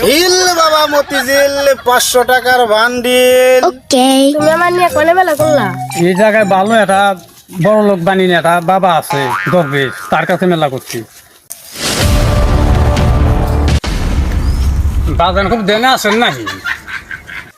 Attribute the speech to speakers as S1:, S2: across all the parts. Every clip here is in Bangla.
S1: ইল বাবা মতিঝিল 500 টাকার বান্ডিল।
S2: তুমি আমার নিয়ে কোনে মেলা করলা?
S3: এই জায়গায় ভালো একটা বড় লোক বানিয়ে একটা বাবা আছে দরবেশ, তার কাছে মেলা করছি। বাজান খুব দেনে আছেন নাকি?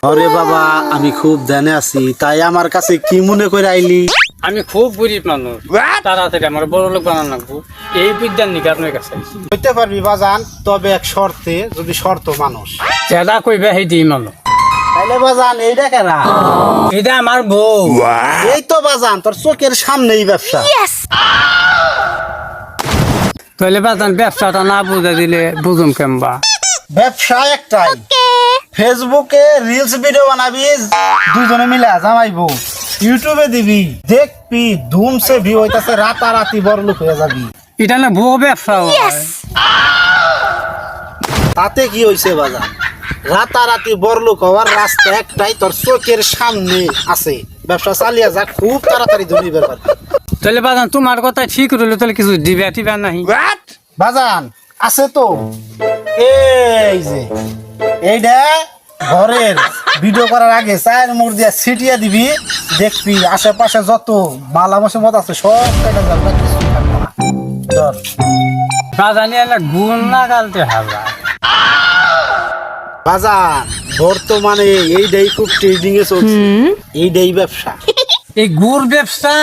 S1: আরে বাবা আমি খুব ধ্যানে আছি, তাই আমার কাছে কি মনে করে আইলি?
S3: আমি খুব গরিব মানুষ, তাড়াতাড়ি আমার বড় লোক বানানো লাগবো, এই বিদ্যার নিকে আপনার কাছে আইছি।
S1: হইতে পারবি বাজান, তবে এক শর্তে, যদি শর্ত মানুষ।
S3: চেদা কইবে সেই দিই মানুষ।
S1: তাইলে বাজান এইটা কেনা?
S3: এটা আমার বউ।
S1: এই তো বাজান তোর চোখের সামনেই ব্যবসা।
S3: তাহলে বাজান ব্যবসাটা না বুঝে দিলে বুঝুম কেমবা?
S1: ব্যবসা একটাই, ফেসবুকে রিলস ভিডিও বানাবি, দুজনে মিলে জামাইবো, ইউটিউবে দিবি, দেখবি ধুমসে ভিউ হইতাছে, রাতারাতি বড়লোক হয়ে যাবি।
S3: এটা না বউ ব্যবসা হয়।
S1: তাতে কি হইছে বাজান? রাতারাতি বড়লোক হওয়ার রাস্তা একটাই, তোর চোখের সামনে আছে। ব্যবসা চালিয়ে যা, খুব তাড়াতাড়ি ধনী ব্যাপার।
S3: তাহলে বাজান তোমার কথা ঠিক রইলো, তাহলে কিছু দিবে টিবা নাহি?
S1: বাজান আছে তো, এই যে এইটা ঘরের ভিডিও করার আগে চায়ের মুড় দিয়া ছিটিয়ে দিবি, দেখবি আশেপাশে যত মালা মশমত আছে সব কেটে যাবে, কিছু থাকবে না। ধর
S3: বাজানি এলা গুণ না গালতে হবে।
S1: বাজান বর্তমানে এইটাই খুব ট্রেডিং এ চলছে, এইটাই ব্যবসা।
S3: এই গুড় ব্যবসা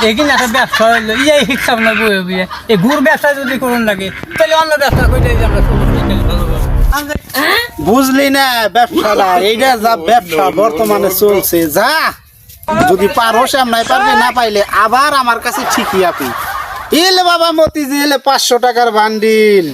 S3: এখানে একটা ব্যবসা হইলো, এই হিসাব না বই হবি। এই গুড় ব্যবসা যদি করুন লাগে তাহলে অন্য ব্যবসা করে আমরা
S1: বুঝলি না ব্যবসাটা? এইটা যা ব্যবসা বর্তমানে চলছে, যা যদি পারো সামনে পারবি, না পাইলে আবার আমার কাছে ঠিকই আপি। এলে বাবা মতিঝিল 500 টাকার বান্ডিল।